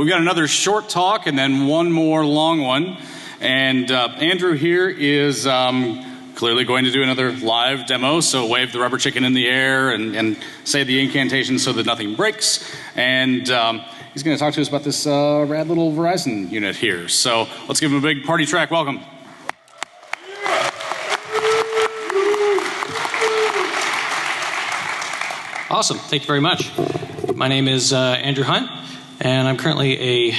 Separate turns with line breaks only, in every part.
We've got another short talk and then one more long one. And Andrew here is clearly going to do another live demo, so wave the rubber chicken in the air and say the incantation so that nothing breaks. And he's going to talk to us about this rad little Verizon unit here. So let's give him a big party track welcome.
Awesome. Thank you very much. My name is Andrew Hunt, and I'm currently a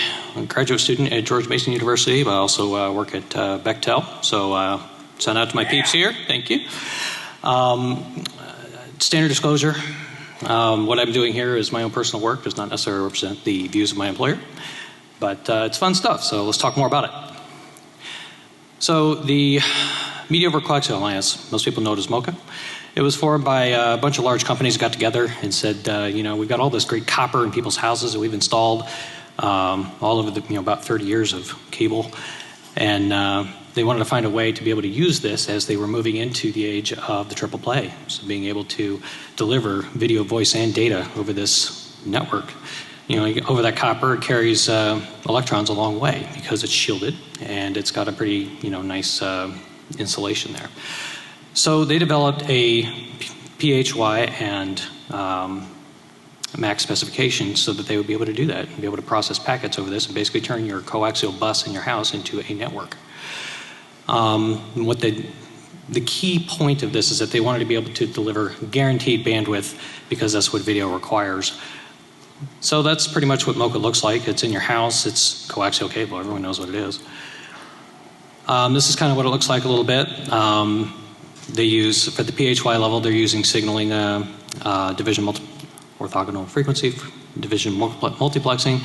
graduate student at George Mason University, but I also work at Bechtel. So shout out to my peeps here. Thank you. Standard disclosure. What I'm doing here is my own personal work. Does not necessarily represent the views of my employer, but it's fun stuff. So let's talk more about it. So the Media Over Coaxial Alliance, most people know it as MoCA. It was formed by a bunch of large companies got together and said, we've got all this great copper in people's houses that we've installed all over the, about 30 years of cable. And they wanted to find a way to be able to use this as they were moving into the age of the triple play. So being able to deliver video, voice, and data over this network. Over that copper, it carries electrons a long way because it's shielded and it's got a pretty, nice insulation there. So they developed a PHY and MAC specification so that they would be able to do that and be able to process packets over this and basically turn your coaxial bus in your house into a network. What the key point of this is that they wanted to be able to deliver guaranteed bandwidth because that's what video requires. So that's pretty much what MoCA looks like. It's in your house. It's coaxial cable. Everyone knows what it is. This is kind of what it looks like a little bit. They use, for the PHY level, they're using signaling division orthogonal frequency, division multiplexing.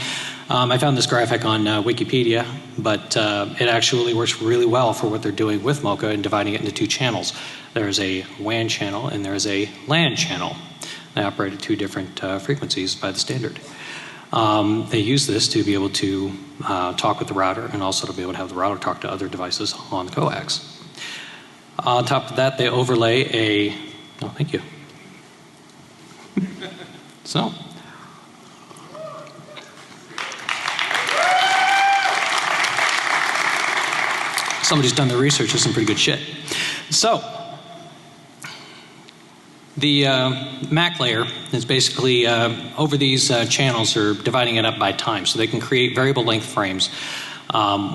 I found this graphic on Wikipedia, but it actually works really well for what they're doing with MoCA and dividing it into two channels. There's a WAN channel and there's a LAN channel. They operate at two different frequencies by the standard. They use this to be able to talk with the router and also to be able to have the router talk to other devices on the coax. On top of that, they overlay a, oh, thank you. So, somebody's done the research. There's some pretty good shit. So, the MAC layer is basically over these channels are dividing it up by time, so they can create variable length frames.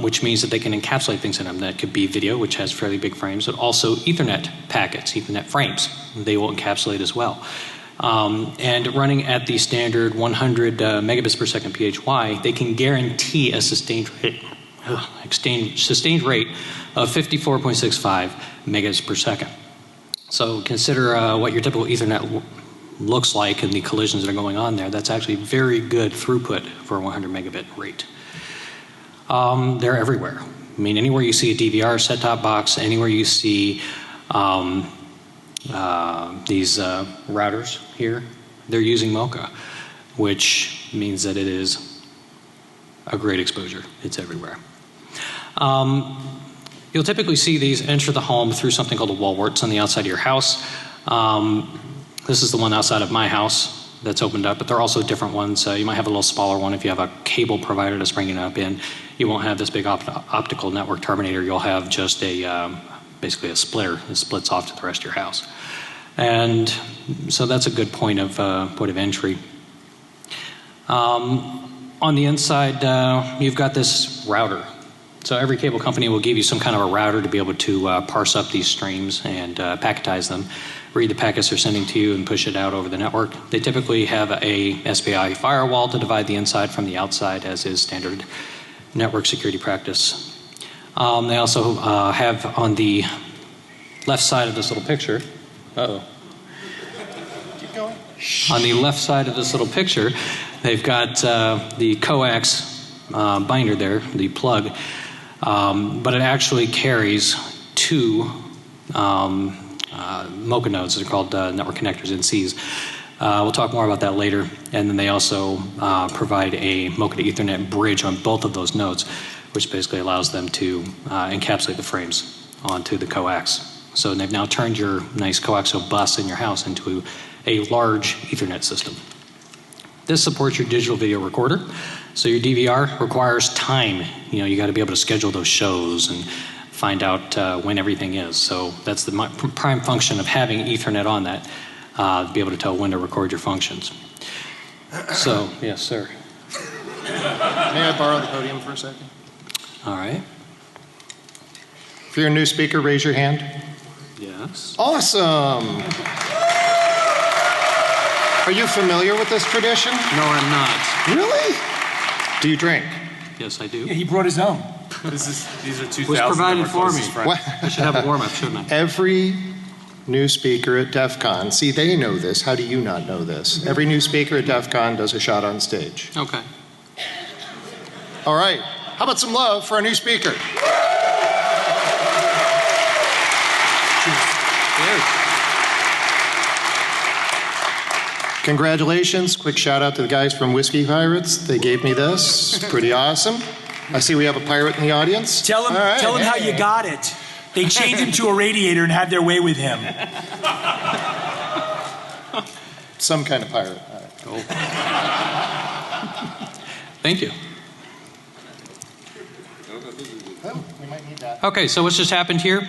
Which means that they can encapsulate things in them. That could be video, which has fairly big frames, but also Ethernet packets, Ethernet frames. They will encapsulate as well. And running at the standard 100 megabits per second PHY, they can guarantee a sustained rate of 54.65 megabits per second. So consider what your typical Ethernet looks like and the collisions that are going on there. That's actually very good throughput for a 100 megabit rate. They're everywhere. I mean, anywhere you see a DVR set-top box, anywhere you see these routers here, they're using MoCA, which means that it is a great exposure. It's everywhere. You'll typically see these enter the home through something called a wall wart. It's on the outside of your house. This is the one outside of my house that's opened up, but there are also different ones. You might have a little smaller one if you have a cable provider that's bringing it up in. You won't have this big optical network terminator. You'll have just a basically a splitter that splits off to the rest of your house. And so that's a good point of entry. On the inside, you've got this router. So every cable company will give you some kind of a router to be able to parse up these streams and packetize them, read the packets they're sending to you and push it out over the network. They typically have a SPI firewall to divide the inside from the outside, as is standard network security practice. They also have on the left side of this little picture,
Keep going.
On the left side of this little picture, they've got the coax binder there, the plug, but it actually carries two MoCA nodes. They're called network connectors, NCs. We'll talk more about that later. And then they also provide a MoCA to Ethernet bridge on both of those nodes, which basically allows them to encapsulate the frames onto the coax. So they've now turned your nice coaxial bus in your house into a large Ethernet system. This supports your digital video recorder. So your DVR requires time. You got to be able to schedule those shows and find out when everything is. So that's the prime function of having Ethernet on that, to be able to tell when to record your functions. So, yes, sir.
May I borrow the podium for a second?
All right.
If you're a new speaker, raise your hand.
Yes.
Awesome. Are you familiar with this tradition?
No, I'm not.
Really? Do you drink?
Yes, I do.
Yeah, he brought his own.
These are 2,000.
Was provided for me.
What?
I should have a warm-up, shouldn't I?
Every new speaker at DEF CON, see, they know this. How do you not know this? Every new speaker at DEF CON does a shot on stage.
Okay.
All right. How about some love for our new speaker?
Cheers.
Congratulations. Quick shout out to the guys from Whiskey Pirates. They gave me this. Pretty awesome. I see we have a pirate in the audience.
Tell him,
right,
tell him how you got it. They chained him to a radiator and had their way with him.
Some kind of pirate.
Oh. Thank you.
Oh, we might need that.
Okay, so what's just happened here?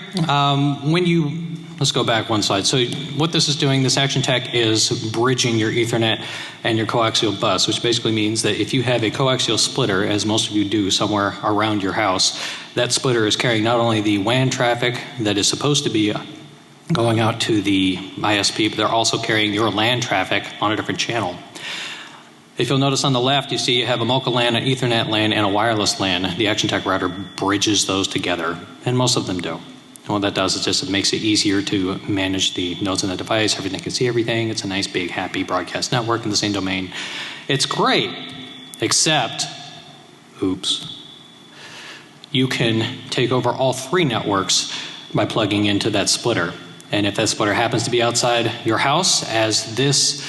Let's go back one slide. So what this is doing, this Action Tech is bridging your Ethernet and your coaxial bus, which basically means that if you have a coaxial splitter, as most of you do somewhere around your house, that splitter is carrying not only the WAN traffic that is supposed to be going out to the ISP, but they're also carrying your LAN traffic on a different channel. If you'll notice on the left, you see you have a MoCA LAN, an Ethernet LAN, and a wireless LAN. The Action Tech router bridges those together, and most of them do. And what that does is just it makes it easier to manage the nodes in the device. Everything can see everything. It's a nice, big, happy broadcast network in the same domain. It's great, except, oops, you can take over all three networks by plugging into that splitter. And if that splitter happens to be outside your house, as this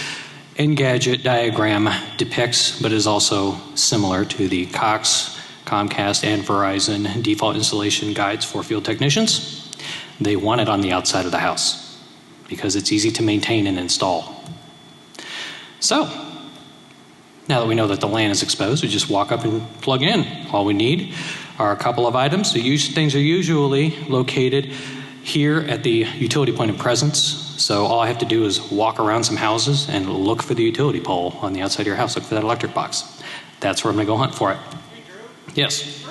Engadget diagram depicts, but is also similar to the Cox, Comcast, and Verizon default installation guides for field technicians, they want it on the outside of the house because it's easy to maintain and install. So, now that we know that the LAN is exposed, we just walk up and plug in. All we need are a couple of items. So things are usually located here at the utility point of presence. So all I have to do is walk around some houses and look for the utility pole on the outside of your house. Look for that electric box. That's where I'm going to go hunt for it. Yes?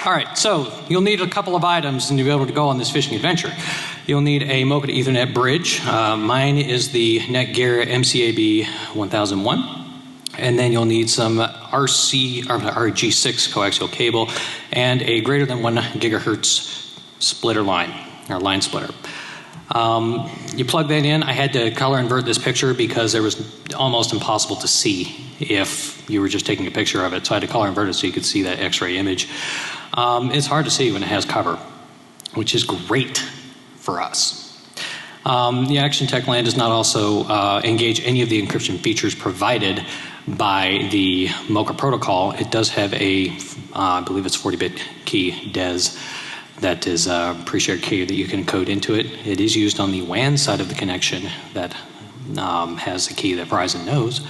All right, so you'll need a couple of items and you'll be able to go on this fishing adventure. You'll need a MoCA to Ethernet bridge. Mine is the Netgear MCAB 1001. And then you'll need some RG6 coaxial cable and a greater than 1 gigahertz splitter line, or line splitter. You plug that in. I had to color invert this picture because it was almost impossible to see if you were just taking a picture of it. So I had to color invert it so you could see that X-ray image. It's hard to see when it has cover, which is great for us. The Action Tech LAN does not also engage any of the encryption features provided by the MoCA protocol. It does have a, I believe it's 40-bit key DES that is a pre-shared key that you can code into it. It is used on the WAN side of the connection that has the key that Verizon knows,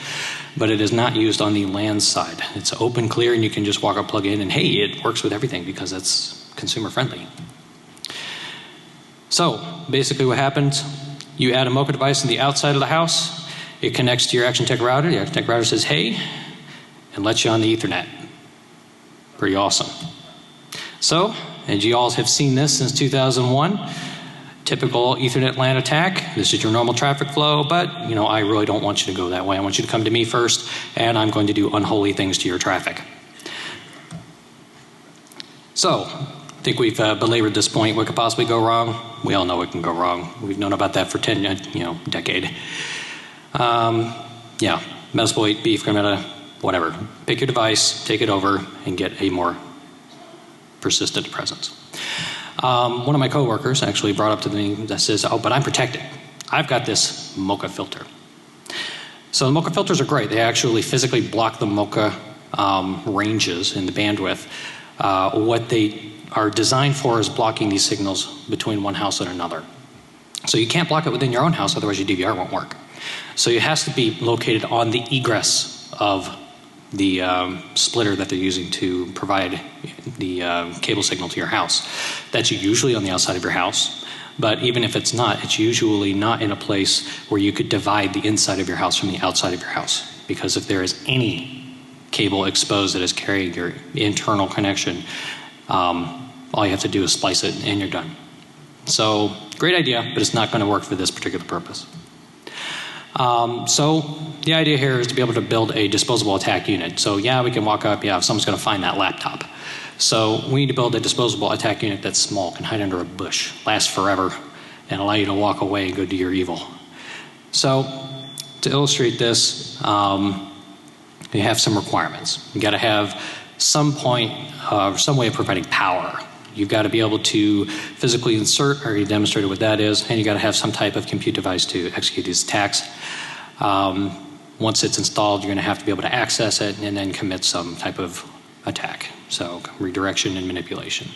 but it is not used on the LAN side. It's open, clear, and you can just walk up, plug in, and hey, it works with everything because it's consumer friendly. So basically what happens, you add a MoCA device on the outside of the house, it connects to your Action Tech router, the Action Tech router says hey, and lets you on the Ethernet. Pretty awesome. So, as you all have seen this since 2001, typical Ethernet LAN attack. This is your normal traffic flow, but I really don't want you to go that way. I want you to come to me first, and I'm going to do unholy things to your traffic. So, I think we've belabored this point. What could possibly go wrong? We all know it can go wrong. We've known about that for decade. Metasploit, beef, granada, whatever. Pick your device, take it over, and get a more persistent presence. One of my coworkers actually brought up to me that says, oh, but I'm protected. I've got this MoCA filter. So the MoCA filters are great. They actually physically block the MoCA ranges in the bandwidth. what they are designed for is blocking these signals between one house and another. So you can't block it within your own house, otherwise your DVR won't work. So it has to be located on the egress of the splitter that they're using to provide the cable signal to your house. That's usually on the outside of your house, but even if it's not, it's usually not in a place where you could divide the inside of your house from the outside of your house. Because if there is any cable exposed that is carrying your internal connection, all you have to do is splice it and you're done. So, great idea, but it's not going to work for this particular purpose. So, the idea here is to be able to build a disposable attack unit. So, yeah, we can walk up, yeah, someone's going to find that laptop. So, we need to build a disposable attack unit that's small, can hide under a bush, last forever, and allow you to walk away and go do your evil. So, to illustrate this, you have some requirements. You got to have some point, some way of providing power. You've got to be able to physically insert, I already demonstrated what that is, and you got to have some type of compute device to execute these attacks. Once it's installed, you're going to have to be able to access it and then commit some type of attack. So redirection and manipulation.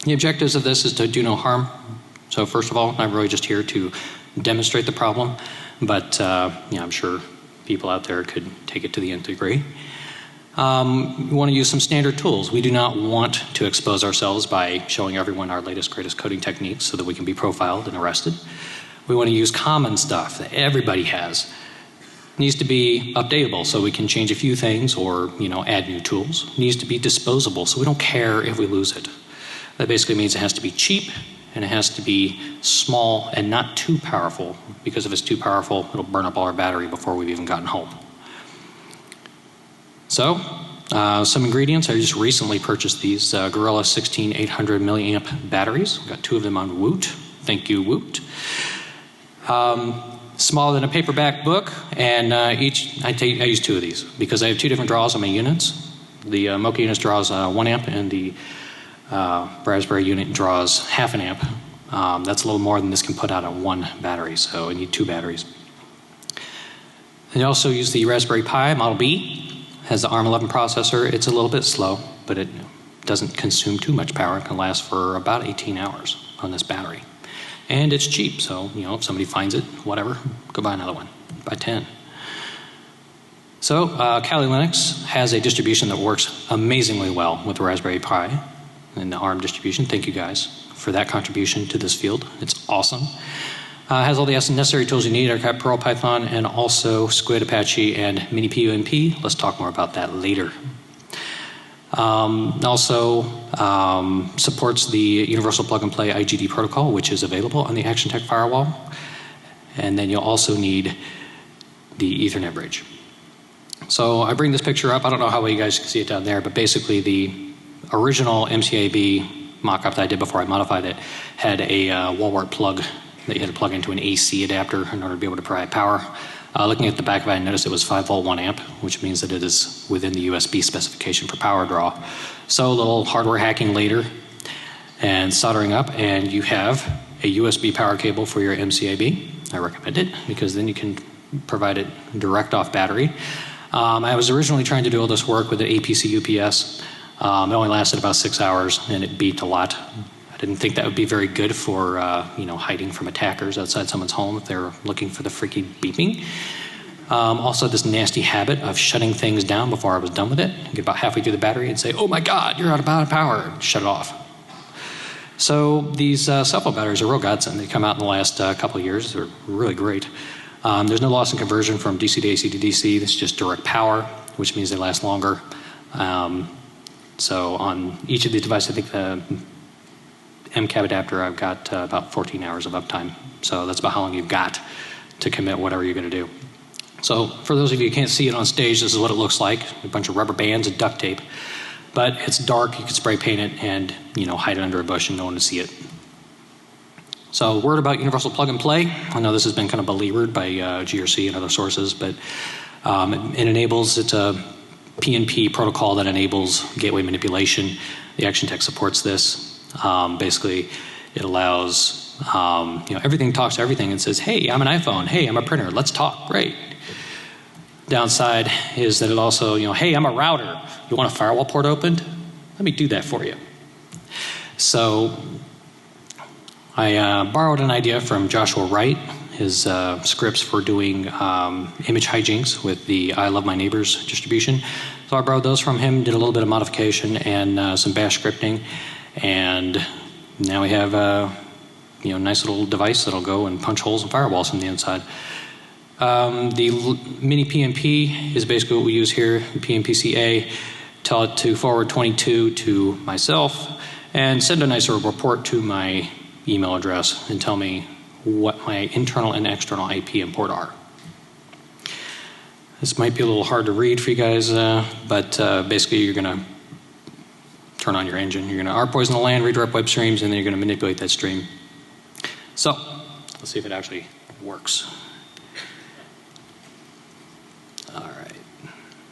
The objectives of this is to do no harm. So first of all, I'm really just here to demonstrate the problem, but I'm sure people out there could take it to the nth degree. We want to use some standard tools. We do not want to expose ourselves by showing everyone our latest, greatest coding techniques so that we can be profiled and arrested. We want to use common stuff that everybody has. It needs to be updatable so we can change a few things or add new tools. It needs to be disposable so we don't care if we lose it. That basically means it has to be cheap and it has to be small and not too powerful, because if it's too powerful, it'll burn up all our battery before we've even gotten home. So, some ingredients. I just recently purchased these Gorilla 800 milliamp batteries. Got 2 of them on Woot. Thank you, Woot. Smaller than a paperback book, and I use 2 of these because I have 2 different draws on my units. The MoCA unit draws 1 amp, and the Raspberry unit draws half an amp. That's a little more than this can put out on 1 battery, so I need 2 batteries. And I also use the Raspberry Pi Model B. Has the ARM11 processor. It's a little bit slow, but it doesn't consume too much power. It can last for about 18 hours on this battery. And it's cheap, so if somebody finds it, whatever, go buy another one. Buy 10. So Kali Linux has a distribution that works amazingly well with the Raspberry Pi and the ARM distribution. Thank you guys for that contribution to this field. It's awesome. Has all the necessary tools you need, AirCap, Perl, Python, and also Squid, Apache, and MiniPUMP. Let's talk more about that later. Also supports the Universal Plug and Play IGD protocol, which is available on the ActionTech firewall. And then you'll also need the Ethernet bridge. So I bring this picture up. I don't know how well you guys can see it down there, but basically the original MCAB mock-up that I did before I modified it had a wall wart plug that you had to plug into an AC adapter in order to be able to provide power. Looking at the back of it, I noticed it was 5 volt 1 amp, which means that it is within the USB specification for power draw. So a little hardware hacking later and soldering up, and you have a USB power cable for your MCAB. I recommend it because then you can provide it direct off battery. I was originally trying to do all this work with an APC UPS. It only lasted about 6 hours and it beeped a lot. I didn't think that would be very good for hiding from attackers outside someone's home if they're looking for the freaky beeping. Also, this nasty habit of shutting things down before I was done with it. I'd get about halfway through the battery and say, "Oh my God, you're out of power!" and shut it off. So these cell phone batteries are real godsend. They come out in the last couple of years. They're really great. There's no loss in conversion from DC to AC to DC. It's just direct power, which means they last longer. So on each of these devices, I think the MCAB adapter, I've got about 14 hours of uptime. So that's about how long you've got to commit whatever you're going to do. So for those of you who can't see it on stage, this is what it looks like. A bunch of rubber bands and duct tape. But it's dark, you can spray paint it and hide it under a bush and no one will see it. So word about Universal Plug and Play. I know this has been kind of beleaguered by GRC and other sources, but it enables, it's a PNP protocol that enables gateway manipulation. The ActionTech supports this. Basically, it allows, everything talks to everything and says, "Hey, I'm an iPhone. Hey, I'm a printer. Let's talk." Great. Downside is that it also, hey, I'm a router. You want a firewall port opened? Let me do that for you. So I borrowed an idea from Joshua Wright, his scripts for doing image hijinks with the I Love My Neighbors distribution. So I borrowed those from him, did a little bit of modification and some bash scripting, and now we have a nice little device that'll go and punch holes in firewalls from the inside. The mini PMP is basically what we use here, the PMPC A. Tell it to forward 22 to myself and send a nice little report to my email address and tell me what my internal and external IP and port are. This might be a little hard to read for you guys, but basically you're going to turn on your engine. You're going to rpoison the LAN, redirect web streams, and then you're going to manipulate that stream. So let's see if it actually works. All right.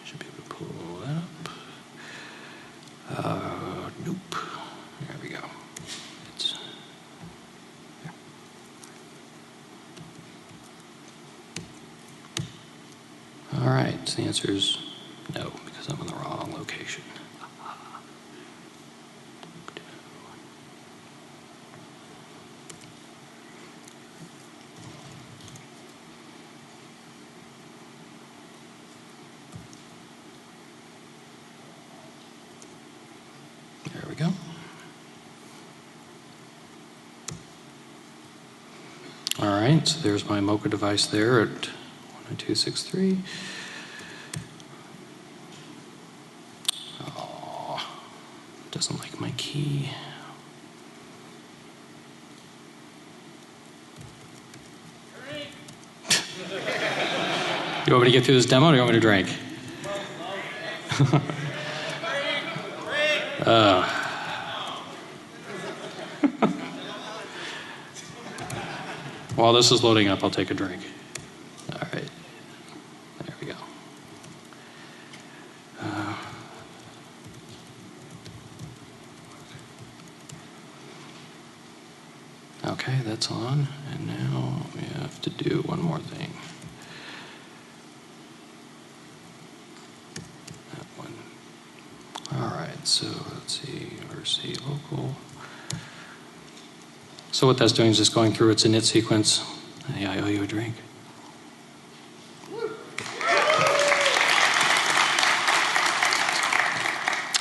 Should be able to pull that up. Nope. There we go. It's there. All right. So the answer is no, because I'm in the wrong location. There we go. All right, so there's my MoCA device there at 192.63. Oh, doesn't like my key. You want me to get through this demo or do you want me to drink? While this is loading up, I'll take a drink. All right. There we go. Okay, that's on. And now we have to do one more thing. That one. All right, so let's see. RC local. So what that's doing is just going through its init sequence. Hey, I owe you a drink.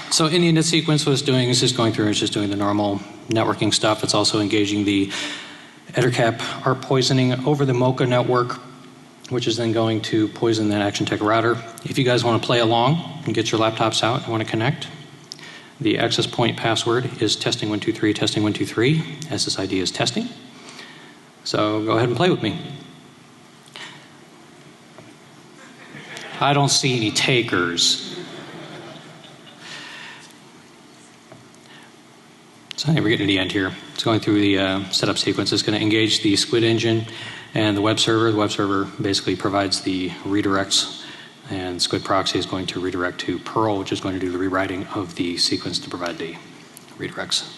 So in the init sequence, what it's doing is just going through, it's just doing the normal networking stuff. It's also engaging the EtherCap ARP poisoning over the MoCA network, which is then going to poison that ActionTech router. If you guys want to play along and get your laptops out and want to connect, the access point password is testing123, testing123. SSID is testing. So go ahead and play with me. I don't see any takers. So anyway, we're getting to the end here. It's going through the setup sequence. It's going to engage the Squid engine and the web server. The web server basically provides the redirects, and Squid proxy is going to redirect to Perl, which is going to do the rewriting of the sequence to provide the redirects.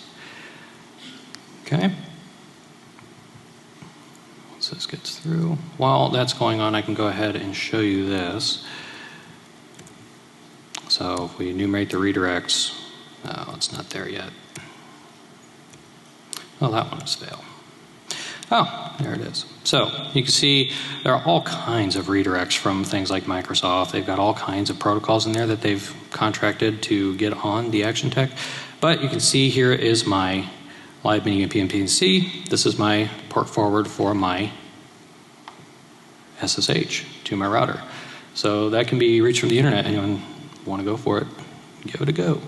Okay. Once this gets through, while that's going on, I can go ahead and show you this. So if we enumerate the redirects, no, it's not there yet. Oh, that one has failed. Oh, there it is. So you can see there are all kinds of redirects from things like Microsoft. They've got all kinds of protocols in there that they've contracted to get on the ActionTech. But you can see here is my live mini PMPC. This is my port forward for my SSH to my router. So that can be reached from the internet. Anyone want to go for it? Give it a go.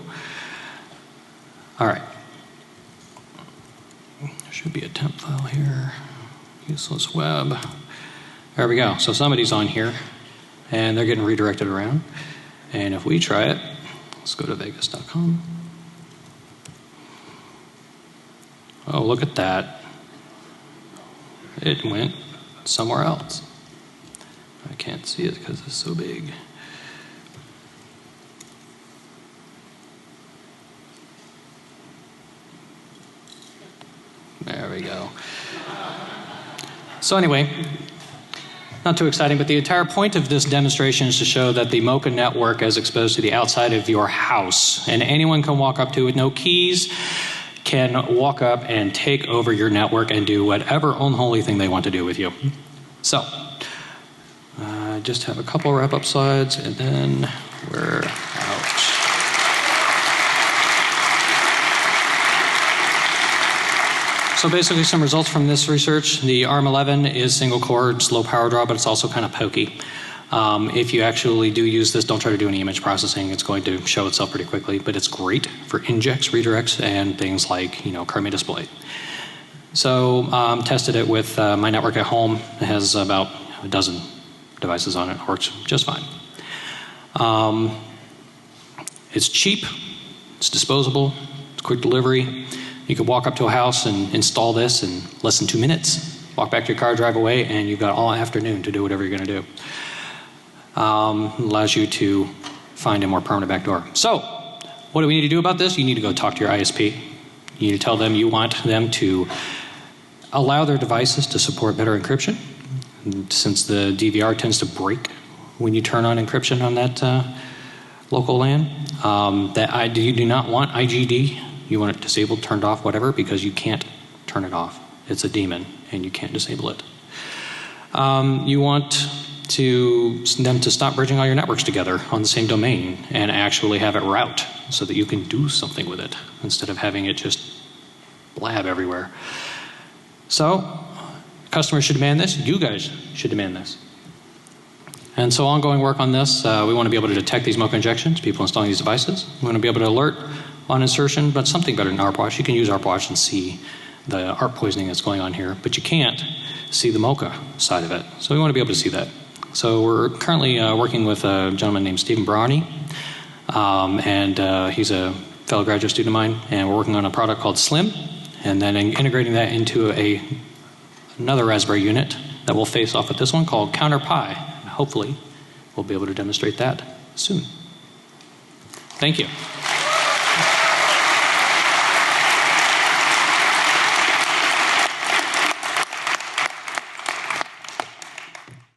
All right. There should be a temp file here. Useless web. There we go. So somebody's on here and they're getting redirected around. And if we try it, let's go to vegas.com. Oh, look at that. It went somewhere else. I can't see it because it's so big. There we go. So anyway, not too exciting, but the entire point of this demonstration is to show that the MoCA network is exposed to the outside of your house, and anyone can walk up to it with no keys, can walk up and take over your network and do whatever unholy thing they want to do with you. So, I just have a couple wrap-up slides, and then we're out. So basically some results from this research. The ARM11 is single core, it's low power draw, but it's also kind of pokey. If you actually do use this, don't try to do any image processing. It's going to show itself pretty quickly, but it's great for injects, redirects, and things like, Chroma display. So tested it with my network at home. It has about a dozen devices on it. Works just fine. It's cheap. It's disposable. It's quick delivery. You could walk up to a house and install this in less than 2 minutes. Walk back to your car, drive away, and you've got all afternoon to do whatever you're going to do. Allows you to find a more permanent backdoor. So, what do we need to do about this? You need to go talk to your ISP. You need to tell them you want them to allow their devices to support better encryption. And since the DVR tends to break when you turn on encryption on that local LAN, you do not want IGD. You want it disabled, turned off, whatever, because you can't turn it off. It's a daemon, and you can't disable it. You want them to stop bridging all your networks together on the same domain and actually have it route so that you can do something with it instead of having it just blab everywhere. So, customers should demand this. You guys should demand this. And so ongoing work on this, we want to be able to detect these MoCA injections, people installing these devices. We want to be able to alert on insertion, but something better than ARPWatch. You can use ARPWatch and see the ARP poisoning that's going on here, but you can't see the MoCA side of it. So we want to be able to see that. So we're currently working with a gentleman named Stephen Brownie, and he's a fellow graduate student of mine, and we're working on a product called Slim, and then integrating that into another Raspberry unit that will face off with this one called Counter Pi. And hopefully, we'll be able to demonstrate that soon. Thank you.